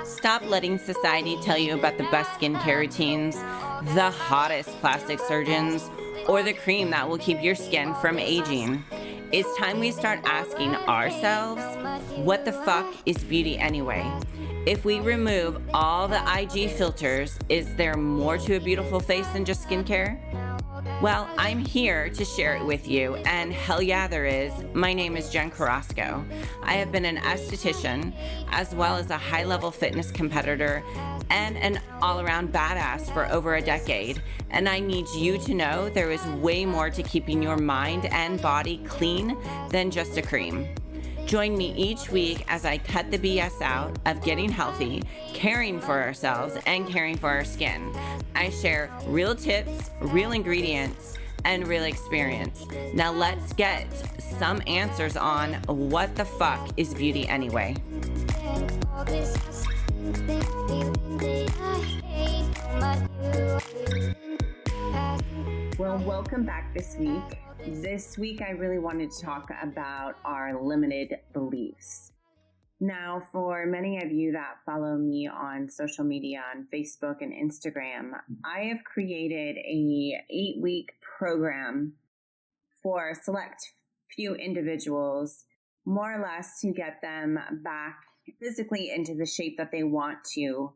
Stop letting society tell you about the best skincare routines, the hottest plastic surgeons, or the cream that will keep your skin from aging. It's time we start asking ourselves, what the fuck is beauty anyway? If we remove all the IG filters, is there more to a beautiful face than just skincare? Well, I'm here to share it with you, and hell yeah, there is. My name is Jen Carrasco. I have been an esthetician, as well as a high-level fitness competitor, and an all-around badass for over a decade. And I need you to know there is way more to keeping your mind and body clean than just a cream. Join me each week as I cut the BS out of getting healthy, caring for ourselves, and caring for our skin. I share real tips, real ingredients, and real experience. Now let's get some answers on what the fuck is beauty anyway. Well, welcome back this week. This week, I really wanted to talk about our limited beliefs. Now, for many of you that follow me on social media, on Facebook and Instagram, I have created a 8-week program for a select few individuals, more or less to get them back physically into the shape that they want to.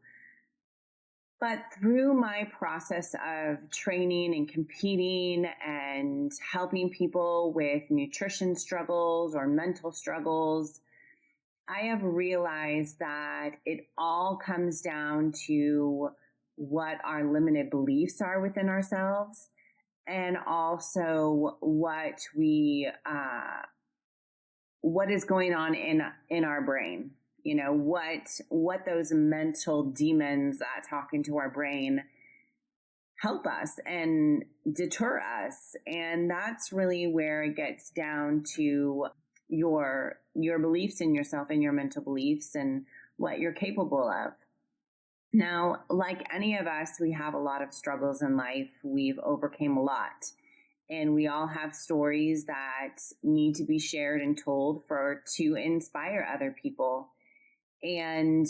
But through my process of training and competing and helping people with nutrition struggles or mental struggles, I have realized that it all comes down to what our limited beliefs are within ourselves, and also what is going on in our brain. You know, what those mental demons that talk into our brain help us and deter us. And that's really where it gets down to your beliefs in yourself and your mental beliefs and what you're capable of. Now, like any of us, we have a lot of struggles in life. We've overcame a lot. And we all have stories that need to be shared and told to inspire other people. And,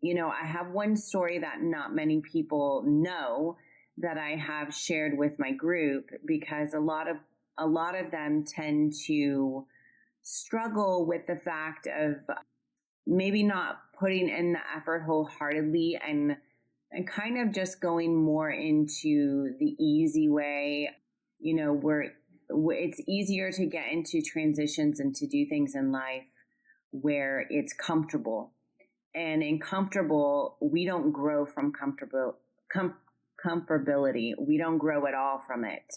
you know, I have one story that not many people know that I have shared with my group, because a lot of them tend to struggle with the fact of maybe not putting in the effort wholeheartedly and kind of just going more into the easy way, you know, where it's easier to get into transitions and to do things in life where it's comfortable. And in comfortable, we don't grow from comfortability. We don't grow at all from it.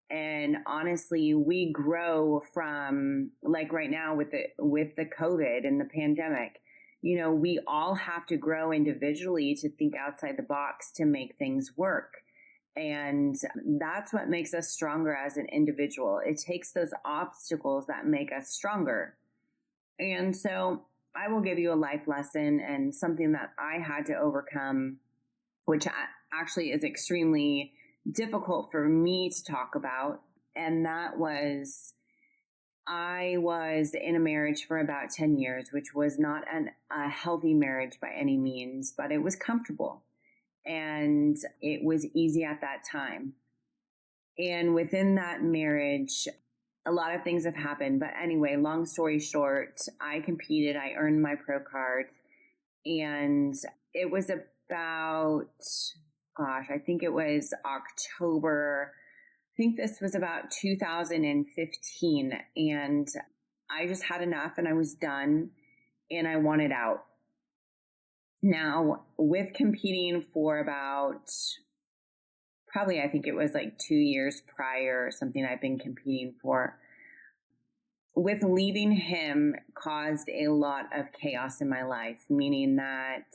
And honestly, we grow from, like right now with the COVID and the pandemic, you know, we all have to grow individually to think outside the box to make things work. And that's what makes us stronger as an individual. It takes those obstacles that make us stronger. And so I will give you a life lesson and something that I had to overcome, which actually is extremely difficult for me to talk about. And that was, I was in a marriage for about 10 years, which was not a healthy marriage by any means, but it was comfortable and it was easy at that time. And within that marriage, a lot of things have happened. But anyway, long story short, I competed, I earned my pro card, and it was about, I think it was October. I think this was about 2015. And I just had enough and I was done and I wanted out. Now, with competing for about, probably I think it was like 2 years prior or something I've been competing for, with leaving him caused a lot of chaos in my life, meaning that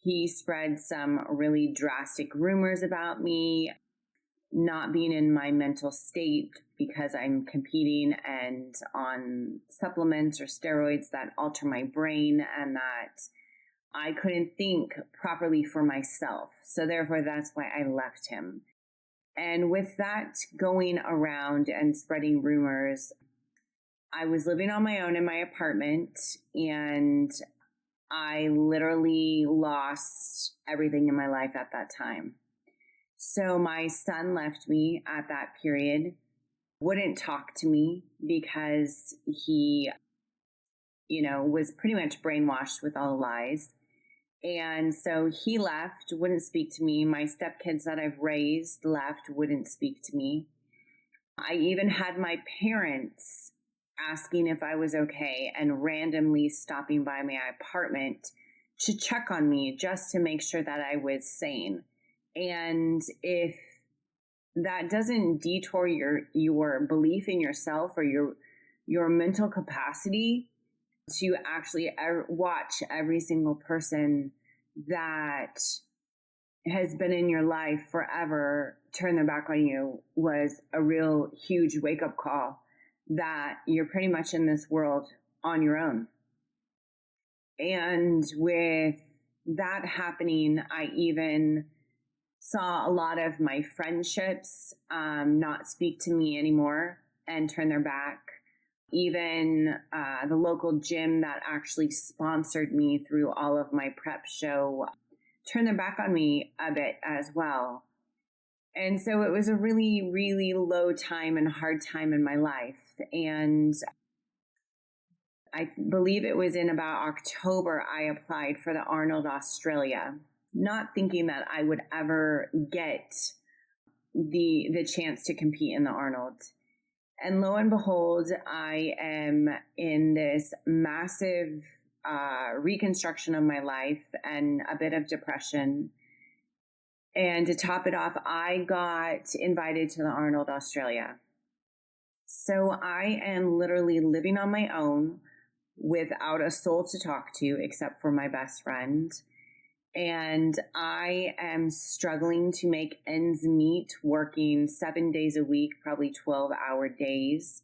he spread some really drastic rumors about me not being in my mental state because I'm competing and on supplements or steroids that alter my brain, and that I couldn't think properly for myself. So therefore, that's why I left him. And with that going around and spreading rumors, I was living on my own in my apartment, and I literally lost everything in my life at that time. So my son left me at that period, wouldn't talk to me because he, was pretty much brainwashed with all the lies. And so he left, wouldn't speak to me. My stepkids that I've raised left, wouldn't speak to me. I even had my parents asking if I was okay and randomly stopping by my apartment to check on me just to make sure that I was sane. And if that doesn't detour your belief in yourself or your mental capacity to actually watch every single person that has been in your life forever turn their back on you, was a real huge wake-up call that you're pretty much in this world on your own. And with that happening, I even saw a lot of my friendships not speak to me anymore and turn their back. Even the local gym that actually sponsored me through all of my prep show turned their back on me a bit as well. And so it was a really, really low time and hard time in my life. And I believe it was in about October, I applied for the Arnold Australia, not thinking that I would ever get the chance to compete in the Arnold. And lo and behold, I am in this massive reconstruction of my life and a bit of depression. And to top it off, I got invited to the Arnold Australia. So I am literally living on my own without a soul to talk to except for my best friend. And I am struggling to make ends meet, working 7 days a week, probably 12-hour days,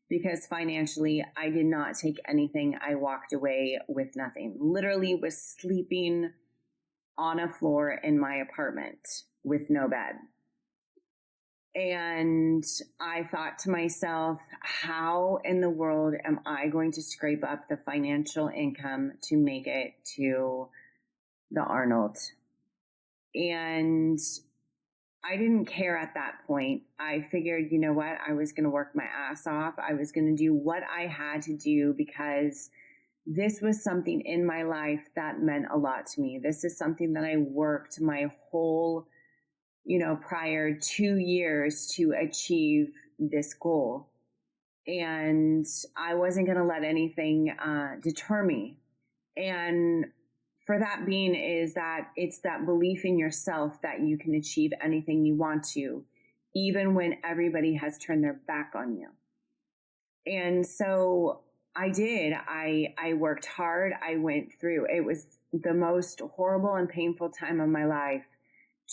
because financially I did not take anything. I walked away with nothing. Literally was sleeping on a floor in my apartment with no bed. And I thought to myself, how in the world am I going to scrape up the financial income to make it to the Arnold? And I didn't care at that point. I figured, you know what? I was going to work my ass off. I was going to do what I had to do because this was something in my life that meant a lot to me. This is something that I worked my whole, prior 2 years to achieve this goal. And I wasn't going to let anything deter me. And for that being is that it's that belief in yourself that you can achieve anything you want to, even when everybody has turned their back on you. And so I did. I worked hard. I went through. It was the most horrible and painful time of my life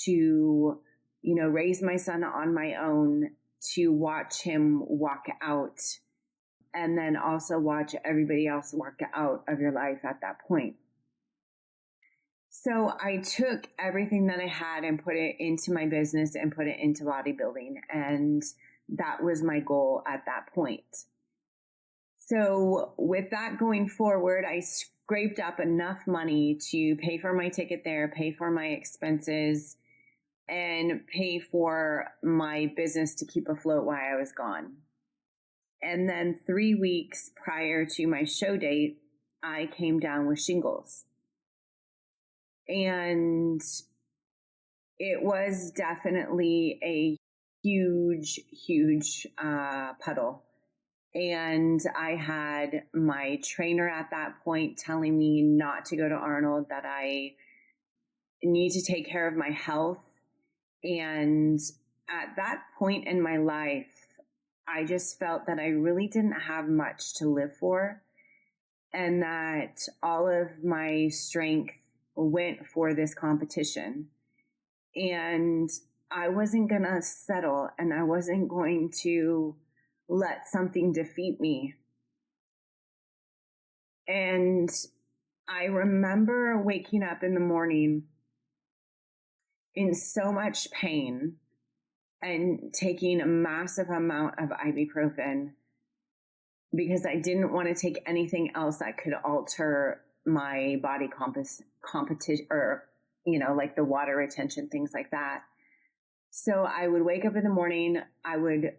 to, raise my son on my own, to watch him walk out, and then also watch everybody else walk out of your life at that point. So I took everything that I had and put it into my business and put it into bodybuilding. And that was my goal at that point. So with that going forward, I scraped up enough money to pay for my ticket there, pay for my expenses, and pay for my business to keep afloat while I was gone. And then 3 weeks prior to my show date, I came down with shingles. And it was definitely a huge, huge puddle. And I had my trainer at that point telling me not to go to Arnold, that I need to take care of my health. And at that point in my life, I just felt that I really didn't have much to live for, and that all of my strength went for this competition. And I wasn't going to settle, and I wasn't going to let something defeat me. And I remember waking up in the morning in so much pain and taking a massive amount of ibuprofen because I didn't want to take anything else that could alter my body competition or, like the water retention, things like that. So I would wake up in the morning, I would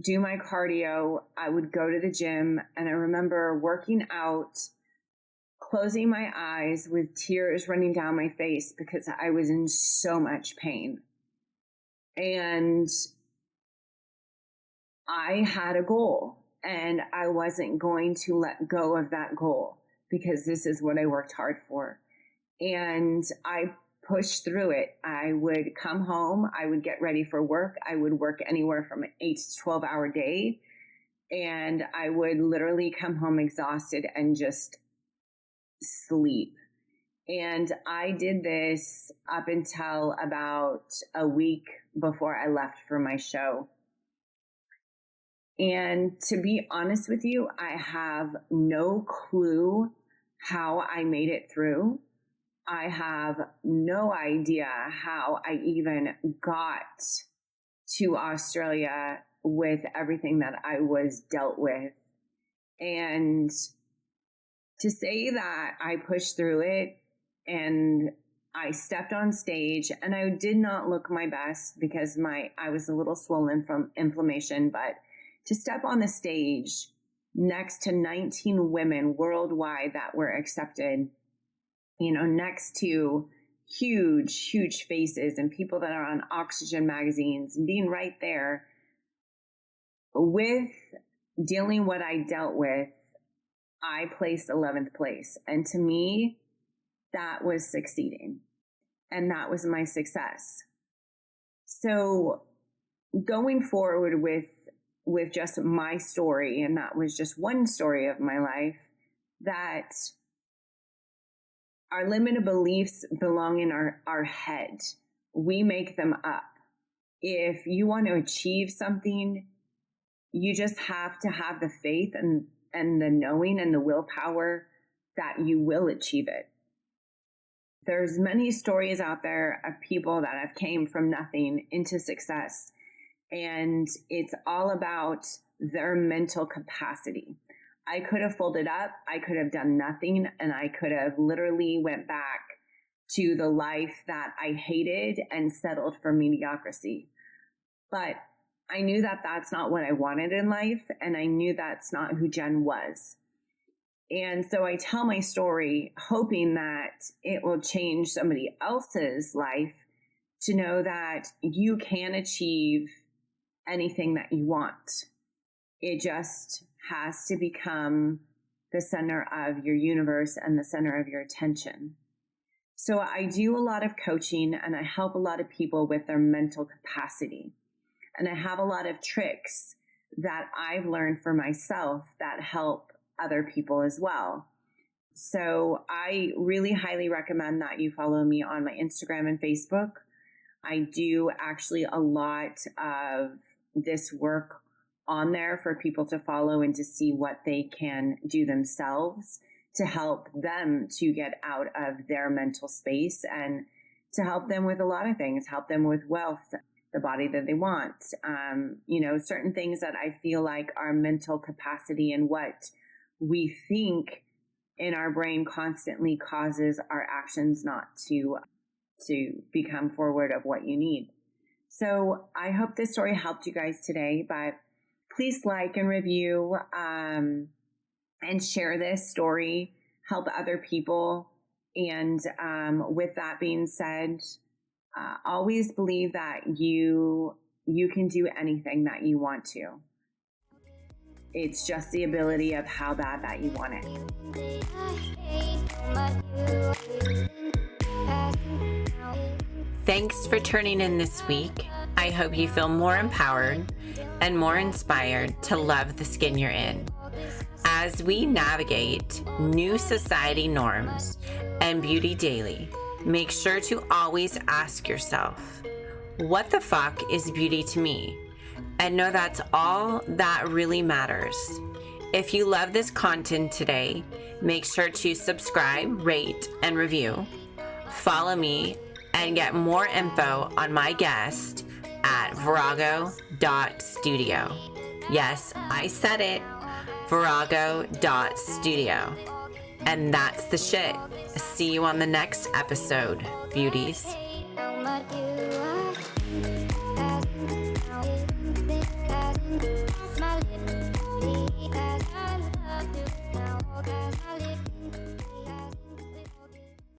do my cardio, I would go to the gym, and I remember working out, closing my eyes with tears running down my face because I was in so much pain. And I had a goal, and I wasn't going to let go of that goal because this is what I worked hard for. And I pushed through it. I would come home, I would get ready for work. I would work anywhere from an 8 to 12 hour day. And I would literally come home exhausted and just sleep. And I did this up until about a week before I left for my show. And to be honest with you, I have no clue how I made it through. I have no idea how I even got to Australia with everything that I was dealt with. And to say that I pushed through it and I stepped on stage, and I did not look my best because I was a little swollen from inflammation, but to step on the stage next to 19 women worldwide that were accepted, next to huge, huge faces and people that are on Oxygen magazines, and being right there with dealing what I dealt with, I placed 11th place. And to me, that was succeeding. And that was my success. So going forward with just my story, and that was just one story of my life, that our limited beliefs belong in our head. We make them up. If you want to achieve something, you just have to have the faith and the knowing and the willpower that you will achieve it. There's many stories out there of people that have came from nothing into success, and it's all about their mental capacity. I could have folded up, I could have done nothing, and I could have literally went back to the life that I hated and settled for mediocrity. But I knew that that's not what I wanted in life, and I knew that's not who Jen was. And so I tell my story hoping that it will change somebody else's life to know that you can achieve anything that you want. It just has to become the center of your universe and the center of your attention. So I do a lot of coaching, and I help a lot of people with their mental capacity. And I have a lot of tricks that I've learned for myself that help other people as well. So I really highly recommend that you follow me on my Instagram and Facebook. I do actually a lot of this work on there for people to follow and to see what they can do themselves to help them to get out of their mental space and to help them with a lot of things, help them with wealth, the body that they want, certain things that I feel like our mental capacity and what we think in our brain constantly causes our actions not to become forward of what you need. So I hope this story helped you guys today, but please like and review and share this story, help other people. And with that being said, always believe that you can do anything that you want to. It's just the ability of how bad that you want it. Thanks for tuning in this week. I hope you feel more empowered and more inspired to love the skin you're in. As we navigate new society norms and beauty daily, make sure to always ask yourself, what the fuck is beauty to me? And know that's all that really matters. If you love this content today, make sure to subscribe, rate, and review. Follow me and get more info on my guest at at virago.studio. Yes, I said it, virago.studio. And that's the shit. See you on the next episode, beauties.